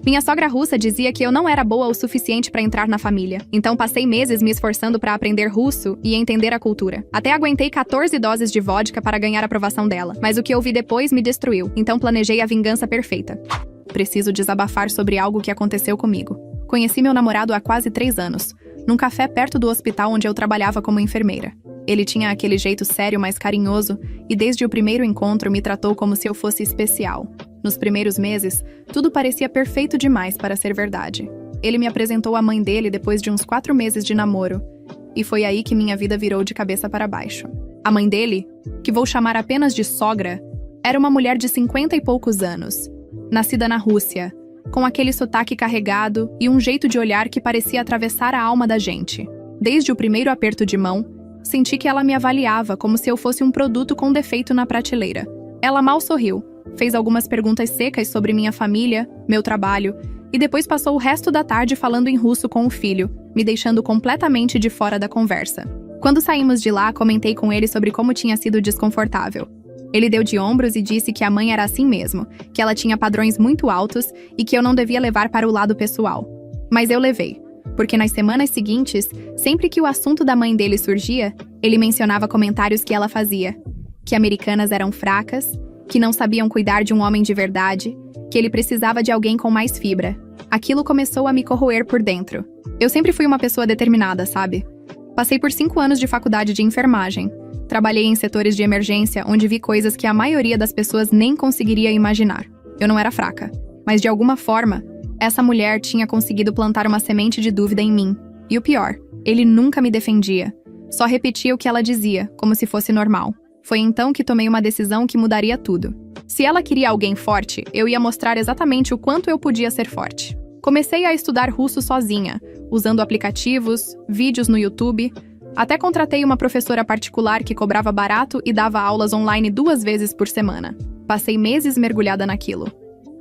Minha sogra russa dizia que eu não era boa o suficiente para entrar na família, então passei meses me esforçando para aprender russo e entender a cultura. Até aguentei 14 doses de vodka para ganhar a aprovação dela, mas o que ouvi depois me destruiu, então planejei a vingança perfeita. Preciso desabafar sobre algo que aconteceu comigo. Conheci meu namorado há quase 3 anos, num café perto do hospital onde eu trabalhava como enfermeira. Ele tinha aquele jeito sério, mas carinhoso, e desde o primeiro encontro me tratou como se eu fosse especial. Nos primeiros meses, tudo parecia perfeito demais para ser verdade. Ele me apresentou a mãe dele depois de uns 4 meses de namoro, e foi aí que minha vida virou de cabeça para baixo. A mãe dele, que vou chamar apenas de sogra, era uma mulher de 50 e poucos anos, nascida na Rússia, com aquele sotaque carregado e um jeito de olhar que parecia atravessar a alma da gente. Desde o primeiro aperto de mão, senti que ela me avaliava como se eu fosse um produto com defeito na prateleira. Ela mal sorriu, fez algumas perguntas secas sobre minha família, meu trabalho, e depois passou o resto da tarde falando em russo com o filho, me deixando completamente de fora da conversa. Quando saímos de lá, comentei com ele sobre como tinha sido desconfortável. Ele deu de ombros e disse que a mãe era assim mesmo, que ela tinha padrões muito altos e que eu não devia levar para o lado pessoal. Mas eu levei, porque nas semanas seguintes, sempre que o assunto da mãe dele surgia, ele mencionava comentários que ela fazia, que americanas eram fracas, que não sabiam cuidar de um homem de verdade, que ele precisava de alguém com mais fibra. Aquilo começou a me corroer por dentro. Eu sempre fui uma pessoa determinada, sabe? Passei por 5 anos de faculdade de enfermagem. Trabalhei em setores de emergência onde vi coisas que a maioria das pessoas nem conseguiria imaginar. Eu não era fraca, mas de alguma forma, essa mulher tinha conseguido plantar uma semente de dúvida em mim. E o pior, ele nunca me defendia. Só repetia o que ela dizia, como se fosse normal. Foi então que tomei uma decisão que mudaria tudo. Se ela queria alguém forte, eu ia mostrar exatamente o quanto eu podia ser forte. Comecei a estudar russo sozinha, usando aplicativos, vídeos no YouTube. Até contratei uma professora particular que cobrava barato e dava aulas online 2 vezes por semana. Passei meses mergulhada naquilo.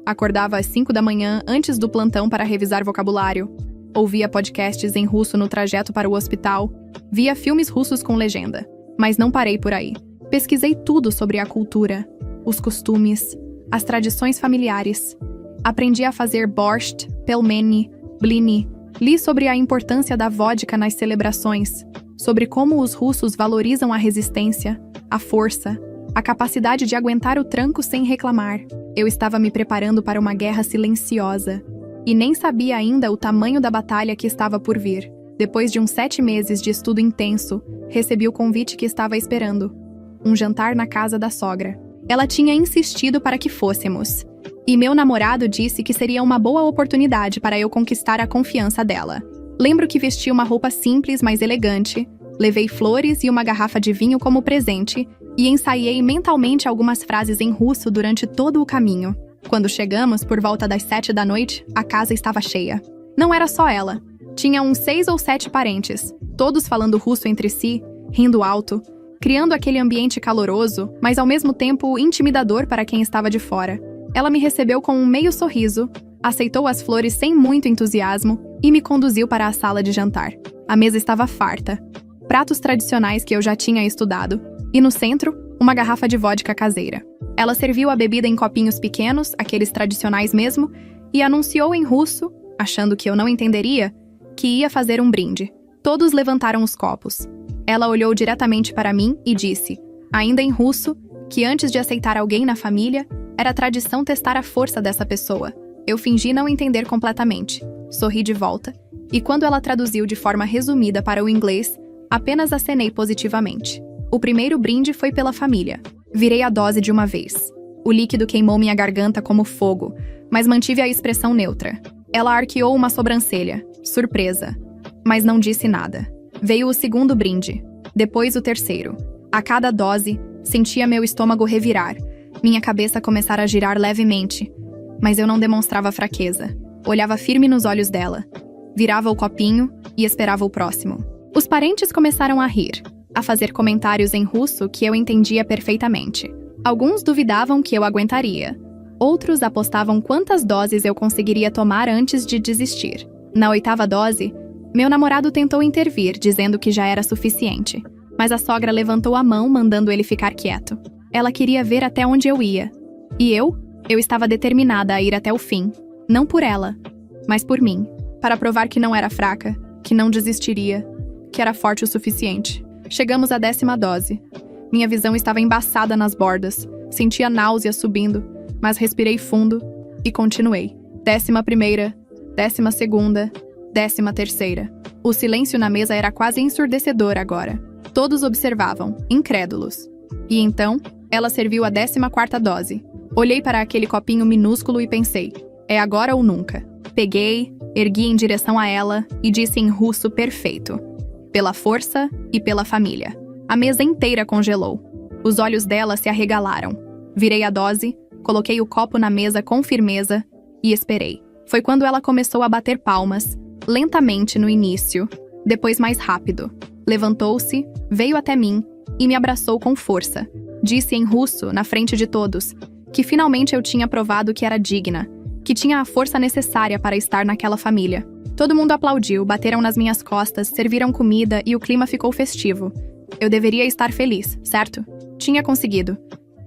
Acordava às 5 da manhã antes do plantão para revisar vocabulário. Ouvia podcasts em russo no trajeto para o hospital. Via filmes russos com legenda. Mas não parei por aí. Pesquisei tudo sobre a cultura, os costumes, as tradições familiares. Aprendi a fazer borscht, pelmeni, blini. Li sobre a importância da vodka nas celebrações, sobre como os russos valorizam a resistência, a força, a capacidade de aguentar o tranco sem reclamar. Eu estava me preparando para uma guerra silenciosa e nem sabia ainda o tamanho da batalha que estava por vir. Depois de uns 7 meses de estudo intenso, recebi o convite que estava esperando. Um jantar na casa da sogra. Ela tinha insistido para que fôssemos. E meu namorado disse que seria uma boa oportunidade para eu conquistar a confiança dela. Lembro que vesti uma roupa simples, mas elegante, levei flores e uma garrafa de vinho como presente e ensaiei mentalmente algumas frases em russo durante todo o caminho. Quando chegamos, por volta das 7 da noite, a casa estava cheia. Não era só ela. Tinha uns 6 ou 7 parentes, todos falando russo entre si, rindo alto, criando aquele ambiente caloroso, mas ao mesmo tempo intimidador para quem estava de fora. Ela me recebeu com um meio sorriso, aceitou as flores sem muito entusiasmo e me conduziu para a sala de jantar. A mesa estava farta, pratos tradicionais que eu já tinha estudado, e no centro, uma garrafa de vodka caseira. Ela serviu a bebida em copinhos pequenos, aqueles tradicionais mesmo, e anunciou em russo, achando que eu não entenderia, que ia fazer um brinde. Todos levantaram os copos. Ela olhou diretamente para mim e disse, ainda em russo, que antes de aceitar alguém na família, era tradição testar a força dessa pessoa. Eu fingi não entender completamente. Sorri de volta, e quando ela traduziu de forma resumida para o inglês, apenas acenei positivamente. O primeiro brinde foi pela família. Virei a dose de uma vez. O líquido queimou minha garganta como fogo, mas mantive a expressão neutra. Ela arqueou uma sobrancelha, surpresa, mas não disse nada. Veio o segundo brinde, depois o terceiro. A cada dose, sentia meu estômago revirar, minha cabeça começar a girar levemente, mas eu não demonstrava fraqueza. Olhava firme nos olhos dela, virava o copinho e esperava o próximo. Os parentes começaram a rir, a fazer comentários em russo que eu entendia perfeitamente. Alguns duvidavam que eu aguentaria, outros apostavam quantas doses eu conseguiria tomar antes de desistir. Na 8ª dose, meu namorado tentou intervir, dizendo que já era suficiente, mas a sogra levantou a mão, mandando ele ficar quieto. Ela queria ver até onde eu ia. E eu estava determinada a ir até o fim. Não por ela, mas por mim. Para provar que não era fraca, que não desistiria, que era forte o suficiente. Chegamos à 10ª dose. Minha visão estava embaçada nas bordas. Sentia náusea subindo, mas respirei fundo e continuei. 11ª, 12ª, 13ª. O silêncio na mesa era quase ensurdecedor agora. Todos observavam, incrédulos. E então, ela serviu a 14ª dose. Olhei para aquele copinho minúsculo e pensei, é agora ou nunca. Peguei, ergui em direção a ela e disse em russo perfeito. Pela força e pela família. A mesa inteira congelou. Os olhos dela se arregalaram. Virei a dose, coloquei o copo na mesa com firmeza e esperei. Foi quando ela começou a bater palmas, lentamente no início, depois mais rápido. Levantou-se, veio até mim e me abraçou com força. Disse em russo, na frente de todos, que finalmente eu tinha provado que era digna, que tinha a força necessária para estar naquela família. Todo mundo aplaudiu, bateram nas minhas costas, serviram comida e o clima ficou festivo. Eu deveria estar feliz, certo? Tinha conseguido.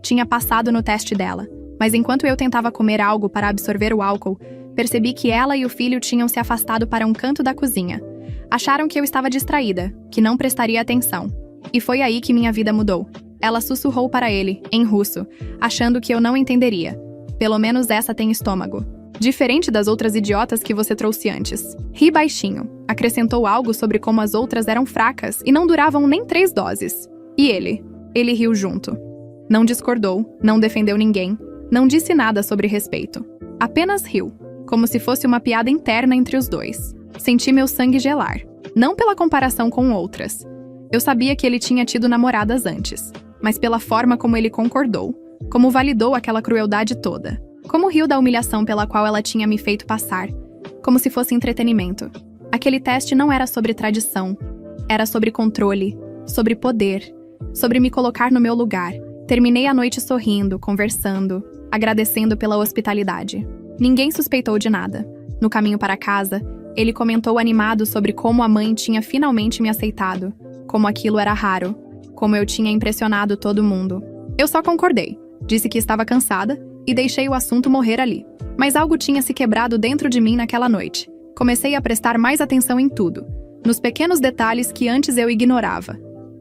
Tinha passado no teste dela. Mas enquanto eu tentava comer algo para absorver o álcool, percebi que ela e o filho tinham se afastado para um canto da cozinha. Acharam que eu estava distraída, que não prestaria atenção. E foi aí que minha vida mudou. Ela sussurrou para ele, em russo, achando que eu não entenderia. Pelo menos essa tem estômago. Diferente das outras idiotas que você trouxe antes. Ri baixinho. Acrescentou algo sobre como as outras eram fracas e não duravam nem 3 doses. E ele? Ele riu junto. Não discordou, não defendeu ninguém, não disse nada sobre respeito. Apenas riu, como se fosse uma piada interna entre os dois. Senti meu sangue gelar. Não pela comparação com outras. Eu sabia que ele tinha tido namoradas antes, mas pela forma como ele concordou, como validou aquela crueldade toda. Como riu da humilhação pela qual ela tinha me feito passar, como se fosse entretenimento. Aquele teste não era sobre tradição, era sobre controle, sobre poder, sobre me colocar no meu lugar. Terminei a noite sorrindo, conversando, agradecendo pela hospitalidade. Ninguém suspeitou de nada. No caminho para casa, ele comentou animado sobre como a mãe tinha finalmente me aceitado, como aquilo era raro, como eu tinha impressionado todo mundo. Eu só concordei, disse que estava cansada e deixei o assunto morrer ali. Mas algo tinha se quebrado dentro de mim naquela noite. Comecei a prestar mais atenção em tudo, nos pequenos detalhes que antes eu ignorava.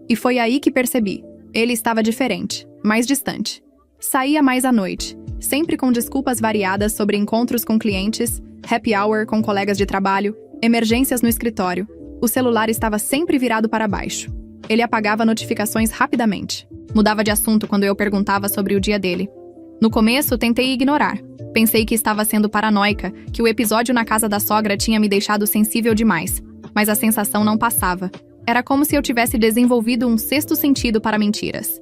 E foi aí que percebi. Ele estava diferente, mais distante. Saía mais à noite, sempre com desculpas variadas sobre encontros com clientes, happy hour com colegas de trabalho, emergências no escritório. O celular estava sempre virado para baixo. Ele apagava notificações rapidamente. Mudava de assunto quando eu perguntava sobre o dia dele. No começo, tentei ignorar. Pensei que estava sendo paranoica, que o episódio na casa da sogra tinha me deixado sensível demais. Mas a sensação não passava. Era como se eu tivesse desenvolvido um 6º sentido para mentiras.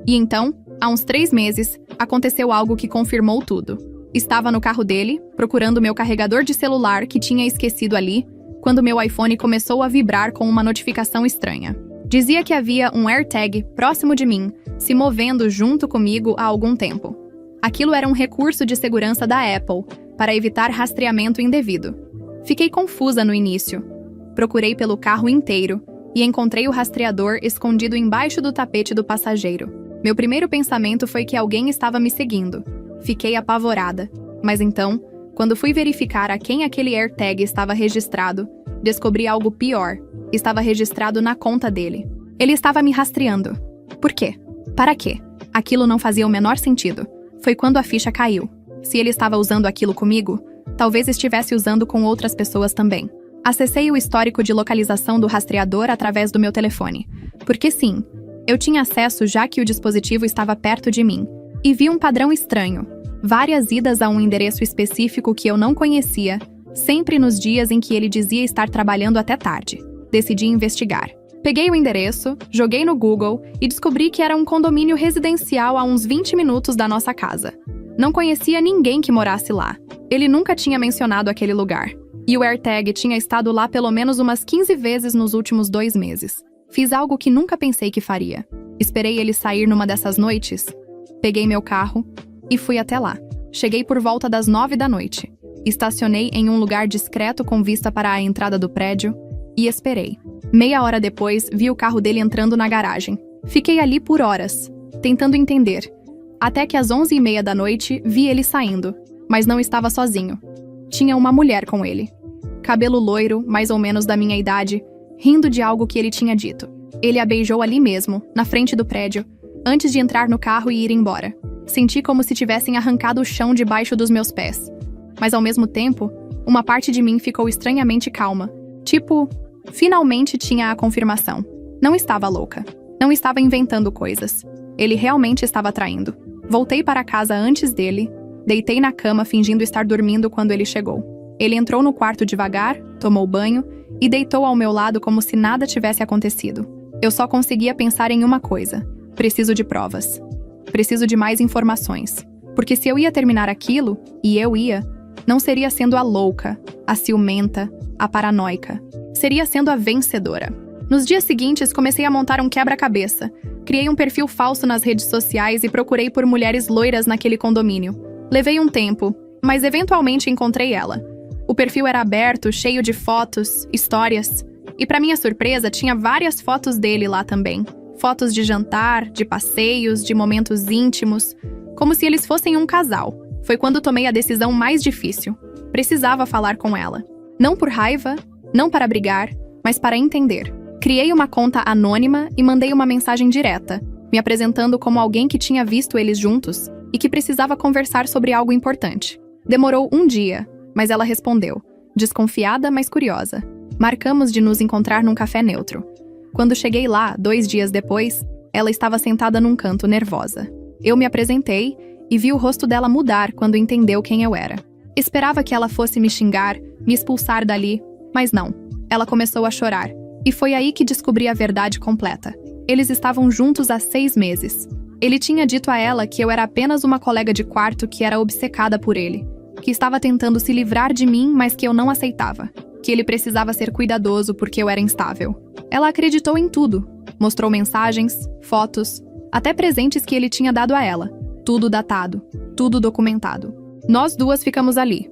E então, há uns 3 meses, aconteceu algo que confirmou tudo. Estava no carro dele, procurando meu carregador de celular que tinha esquecido ali, quando meu iPhone começou a vibrar com uma notificação estranha. Dizia que havia um AirTag próximo de mim, se movendo junto comigo há algum tempo. Aquilo era um recurso de segurança da Apple, para evitar rastreamento indevido. Fiquei confusa no início. Procurei pelo carro inteiro e encontrei o rastreador escondido embaixo do tapete do passageiro. Meu primeiro pensamento foi que alguém estava me seguindo. Fiquei apavorada. Mas então, quando fui verificar a quem aquele AirTag estava registrado, descobri algo pior. Estava registrado na conta dele. Ele estava me rastreando. Por quê? Para quê? Aquilo não fazia o menor sentido. Foi quando a ficha caiu. Se ele estava usando aquilo comigo, talvez estivesse usando com outras pessoas também. Acessei o histórico de localização do rastreador através do meu telefone. Porque sim, eu tinha acesso já que o dispositivo estava perto de mim. E vi um padrão estranho. Várias idas a um endereço específico que eu não conhecia, sempre nos dias em que ele dizia estar trabalhando até tarde. Decidi investigar. Peguei o endereço, joguei no Google e descobri que era um condomínio residencial a uns 20 minutos da nossa casa. Não conhecia ninguém que morasse lá. Ele nunca tinha mencionado aquele lugar. E o AirTag tinha estado lá pelo menos umas 15 vezes nos últimos 2 meses. Fiz algo que nunca pensei que faria. Esperei ele sair numa dessas noites. Peguei meu carro e fui até lá. Cheguei por volta das 9 da noite. Estacionei em um lugar discreto com vista para a entrada do prédio e esperei. Meia hora depois, vi o carro dele entrando na garagem. Fiquei ali por horas, tentando entender. Até que às 11h30 da noite, vi ele saindo, mas não estava sozinho. tinha uma mulher com ele. Cabelo loiro, mais ou menos da minha idade, rindo de algo que ele tinha dito. Ele a beijou ali mesmo, na frente do prédio, antes de entrar no carro e ir embora. Senti como se tivessem arrancado o chão debaixo dos meus pés. Mas ao mesmo tempo, uma parte de mim ficou estranhamente calma. Tipo, finalmente tinha a confirmação. Não estava louca. Não estava inventando coisas. Ele realmente estava traindo. Voltei para casa antes dele, deitei na cama fingindo estar dormindo quando ele chegou. Ele entrou no quarto devagar, tomou banho e deitou ao meu lado como se nada tivesse acontecido. Eu só conseguia pensar em uma coisa: preciso de provas. Preciso de mais informações. Porque se eu ia terminar aquilo, e eu ia, não seria sendo a louca, a ciumenta, a paranoica. Seria sendo a vencedora. Nos dias seguintes, comecei a montar um quebra-cabeça. Criei um perfil falso nas redes sociais e procurei por mulheres loiras naquele condomínio. Levei um tempo, mas eventualmente encontrei ela. O perfil era aberto, cheio de fotos, histórias. E para minha surpresa, tinha várias fotos dele lá também. Fotos de jantar, de passeios, de momentos íntimos, como se eles fossem um casal. Foi quando tomei a decisão mais difícil. Precisava falar com ela. Não por raiva, não para brigar, mas para entender. Criei uma conta anônima e mandei uma mensagem direta, me apresentando como alguém que tinha visto eles juntos e que precisava conversar sobre algo importante. Demorou um dia, mas ela respondeu, desconfiada, mas curiosa. Marcamos de nos encontrar num café neutro. Quando cheguei lá, 2 dias depois, ela estava sentada num canto, nervosa. Eu me apresentei e vi o rosto dela mudar quando entendeu quem eu era. Esperava que ela fosse me xingar, me expulsar dali, mas não. Ela começou a chorar. E foi aí que descobri a verdade completa. Eles estavam juntos há 6 meses. Ele tinha dito a ela que eu era apenas uma colega de quarto que era obcecada por ele, que estava tentando se livrar de mim, mas que eu não aceitava. Que ele precisava ser cuidadoso porque eu era instável. Ela acreditou em tudo. Mostrou mensagens, fotos, até presentes que ele tinha dado a ela. Tudo datado, tudo documentado. Nós duas ficamos ali.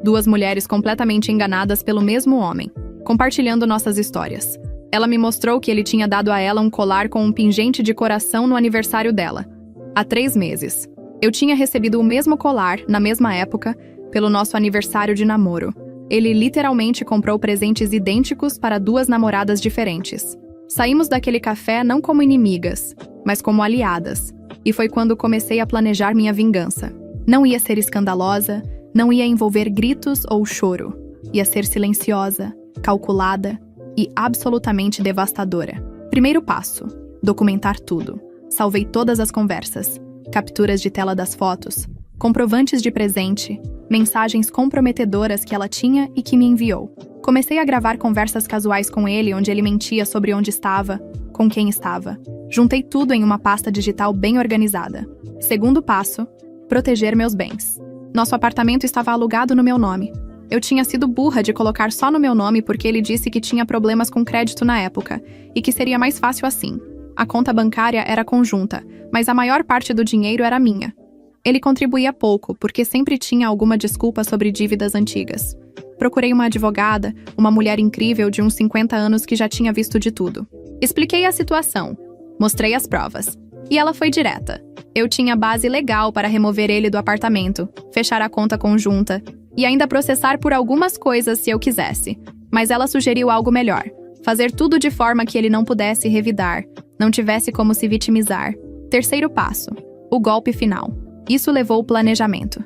2 mulheres completamente enganadas pelo mesmo homem, compartilhando nossas histórias. Ela me mostrou que ele tinha dado a ela um colar com um pingente de coração no aniversário dela. Há 3 meses. Eu tinha recebido o mesmo colar, na mesma época, pelo nosso aniversário de namoro. Ele literalmente comprou presentes idênticos para 2 namoradas diferentes. Saímos daquele café não como inimigas, mas como aliadas. E foi quando comecei a planejar minha vingança. Não ia ser escandalosa, não ia envolver gritos ou choro. Ia ser silenciosa, calculada e absolutamente devastadora. Primeiro passo: documentar tudo. Salvei todas as conversas, capturas de tela das fotos, comprovantes de presente, mensagens comprometedoras que ela tinha e que me enviou. Comecei a gravar conversas casuais com ele, onde ele mentia sobre onde estava, com quem estava. Juntei tudo em uma pasta digital bem organizada. Segundo passo: proteger meus bens. Nosso apartamento estava alugado no meu nome. Eu tinha sido burra de colocar só no meu nome porque ele disse que tinha problemas com crédito na época e que seria mais fácil assim. A conta bancária era conjunta, mas a maior parte do dinheiro era minha. Ele contribuía pouco, porque sempre tinha alguma desculpa sobre dívidas antigas. Procurei uma advogada, uma mulher incrível de uns 50 anos que já tinha visto de tudo. Expliquei a situação, mostrei as provas. E ela foi direta. Eu tinha base legal para remover ele do apartamento, fechar a conta conjunta e ainda processar por algumas coisas se eu quisesse. Mas ela sugeriu algo melhor. Fazer tudo de forma que ele não pudesse revidar, não tivesse como se vitimizar. Terceiro passo: o golpe final. Isso levou o planejamento.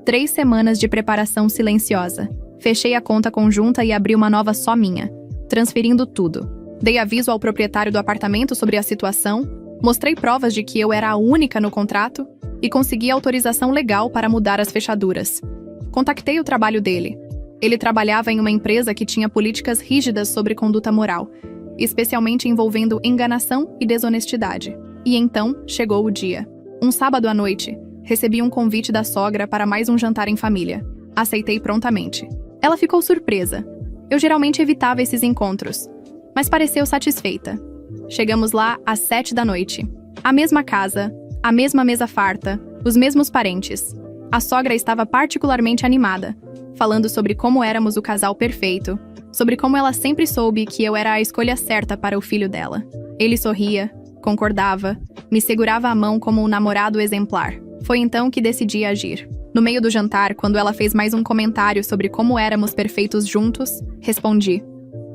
3 semanas de preparação silenciosa. Fechei a conta conjunta e abri uma nova só minha, transferindo tudo. Dei aviso ao proprietário do apartamento sobre a situação, mostrei provas de que eu era a única no contrato e consegui autorização legal para mudar as fechaduras. Contactei o trabalho dele. Ele trabalhava em uma empresa que tinha políticas rígidas sobre conduta moral, especialmente envolvendo enganação e desonestidade. E então, chegou o dia. Um sábado à noite, recebi um convite da sogra para mais um jantar em família. Aceitei prontamente. Ela ficou surpresa. Eu geralmente evitava esses encontros, mas pareceu satisfeita. Chegamos lá às 7 da noite. A mesma casa, a mesma mesa farta, os mesmos parentes. A sogra estava particularmente animada, falando sobre como éramos o casal perfeito, sobre como ela sempre soube que eu era a escolha certa para o filho dela. Ele sorria, concordava, me segurava a mão como um namorado exemplar. Foi então que decidi agir. No meio do jantar, quando ela fez mais um comentário sobre como éramos perfeitos juntos, respondi.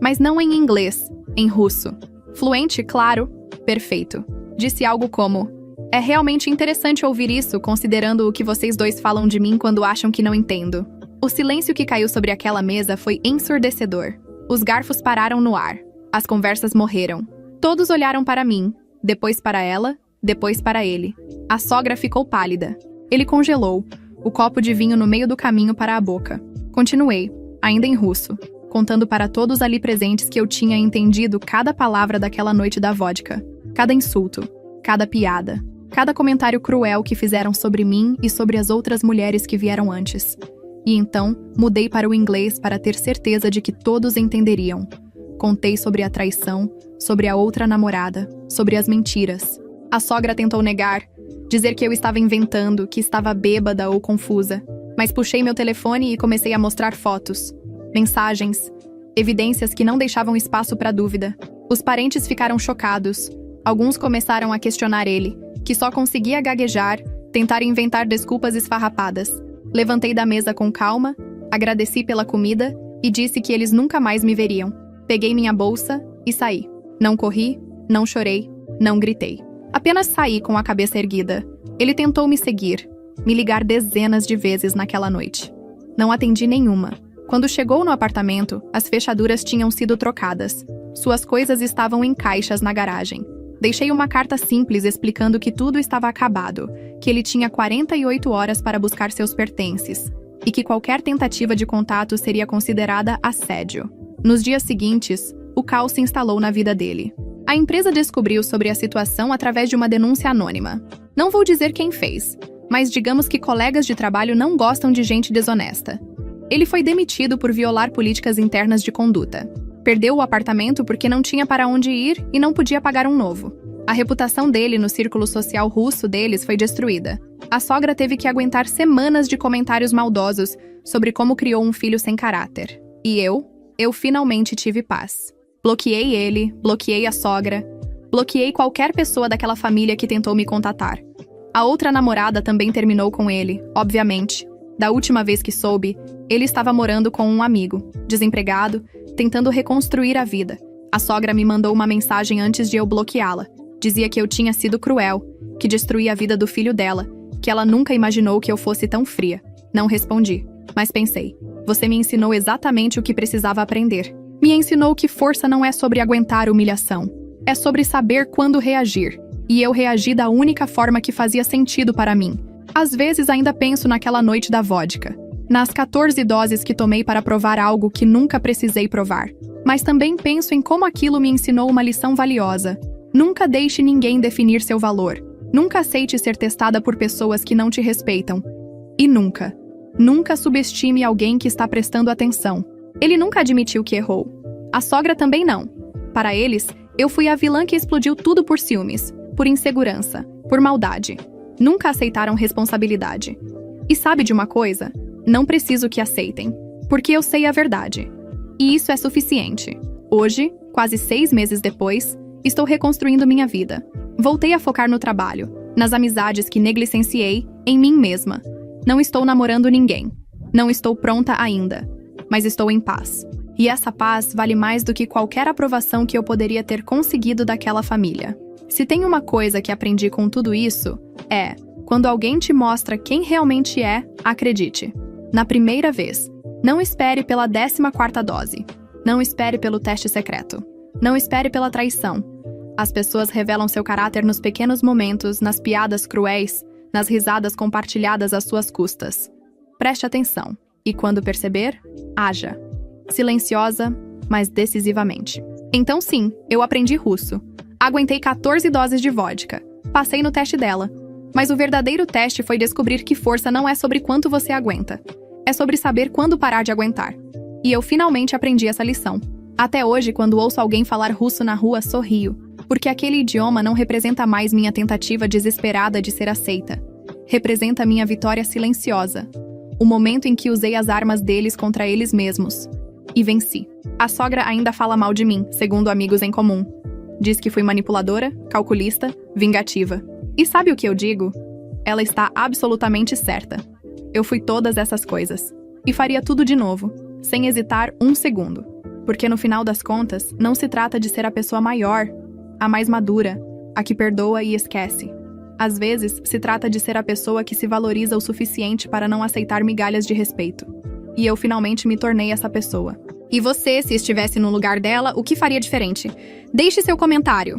Mas não em inglês, em russo. Fluente, claro. Perfeito. Disse algo como: é realmente interessante ouvir isso, considerando o que vocês dois falam de mim quando acham que não entendo. O silêncio que caiu sobre aquela mesa foi ensurdecedor. Os garfos pararam no ar. As conversas morreram. Todos olharam para mim, depois para ela, depois para ele. A sogra ficou pálida. Ele congelou, o copo de vinho no meio do caminho para a boca. Continuei, ainda em russo, contando para todos ali presentes que eu tinha entendido cada palavra daquela noite da vodka. Cada insulto, cada piada, cada comentário cruel que fizeram sobre mim e sobre as outras mulheres que vieram antes. E então, mudei para o inglês para ter certeza de que todos entenderiam. Contei sobre a traição, sobre a outra namorada, sobre as mentiras. A sogra tentou negar, dizer que eu estava inventando, que estava bêbada ou confusa. Mas puxei meu telefone e comecei a mostrar fotos, mensagens, evidências que não deixavam espaço para dúvida. Os parentes ficaram chocados. Alguns começaram a questionar ele, que só conseguia gaguejar, tentar inventar desculpas esfarrapadas. Levantei da mesa com calma, agradeci pela comida e disse que eles nunca mais me veriam. Peguei minha bolsa e saí. Não corri, não chorei, não gritei. Apenas saí com a cabeça erguida. Ele tentou me seguir, me ligar dezenas de vezes naquela noite. Não atendi nenhuma. Quando chegou no apartamento, as fechaduras tinham sido trocadas. Suas coisas estavam em caixas na garagem. Deixei uma carta simples explicando que tudo estava acabado, que ele tinha 48 horas para buscar seus pertences, e que qualquer tentativa de contato seria considerada assédio. Nos dias seguintes, o caos se instalou na vida dele. A empresa descobriu sobre a situação através de uma denúncia anônima. Não vou dizer quem fez, mas digamos que colegas de trabalho não gostam de gente desonesta. Ele foi demitido por violar políticas internas de conduta. Perdeu o apartamento porque não tinha para onde ir e não podia pagar um novo. A reputação dele no círculo social russo deles foi destruída. A sogra teve que aguentar semanas de comentários maldosos sobre como criou um filho sem caráter. E eu finalmente tive paz. Bloqueei ele, bloqueei a sogra, bloqueei qualquer pessoa daquela família que tentou me contatar. A outra namorada também terminou com ele, obviamente. Da última vez que soube, ele estava morando com um amigo, desempregado, tentando reconstruir a vida. A sogra me mandou uma mensagem antes de eu bloqueá-la. Dizia que eu tinha sido cruel, que destruí a vida do filho dela, que ela nunca imaginou que eu fosse tão fria. Não respondi, mas pensei. Você me ensinou exatamente o que precisava aprender. Me ensinou que força não é sobre aguentar humilhação. É sobre saber quando reagir. E eu reagi da única forma que fazia sentido para mim. Às vezes ainda penso naquela noite da vodka. Nas 14 doses que tomei para provar algo que nunca precisei provar. Mas também penso em como aquilo me ensinou uma lição valiosa. Nunca deixe ninguém definir seu valor. Nunca aceite ser testada por pessoas que não te respeitam. E nunca subestime alguém que está prestando atenção. Ele nunca admitiu que errou. A sogra também não. Para eles, eu fui a vilã que explodiu tudo por ciúmes, por insegurança, por maldade. Nunca aceitaram responsabilidade. E sabe de uma coisa? Não preciso que aceitem, porque eu sei a verdade. E isso é suficiente. Hoje, quase 6 meses depois, estou reconstruindo minha vida. Voltei a focar no trabalho, nas amizades que negligenciei, em mim mesma. Não estou namorando ninguém. Não estou pronta ainda. Mas estou em paz. E essa paz vale mais do que qualquer aprovação que eu poderia ter conseguido daquela família. Se tem uma coisa que aprendi com tudo isso, é: quando alguém te mostra quem realmente é, acredite. Na primeira vez. Não espere pela 14ª dose. Não espere pelo teste secreto. Não espere pela traição. As pessoas revelam seu caráter nos pequenos momentos, nas piadas cruéis, nas risadas compartilhadas às suas custas. Preste atenção. E quando perceber, haja. Silenciosa, mas decisivamente. Então sim, eu aprendi russo. Aguentei 14 doses de vodka. Passei no teste dela. Mas o verdadeiro teste foi descobrir que força não é sobre quanto você aguenta. É sobre saber quando parar de aguentar. E eu finalmente aprendi essa lição. Até hoje, quando ouço alguém falar russo na rua, sorrio. Porque aquele idioma não representa mais minha tentativa desesperada de ser aceita. Representa minha vitória silenciosa. O momento em que usei as armas deles contra eles mesmos. E venci. A sogra ainda fala mal de mim, segundo amigos em comum. Diz que fui manipuladora, calculista, vingativa. E sabe o que eu digo? Ela está absolutamente certa. Eu fui todas essas coisas. E faria tudo de novo, sem hesitar um segundo. Porque no final das contas, não se trata de ser a pessoa maior, a mais madura, a que perdoa e esquece. Às vezes, se trata de ser a pessoa que se valoriza o suficiente para não aceitar migalhas de respeito. E eu finalmente me tornei essa pessoa. E você, se estivesse no lugar dela, o que faria diferente? Deixe seu comentário.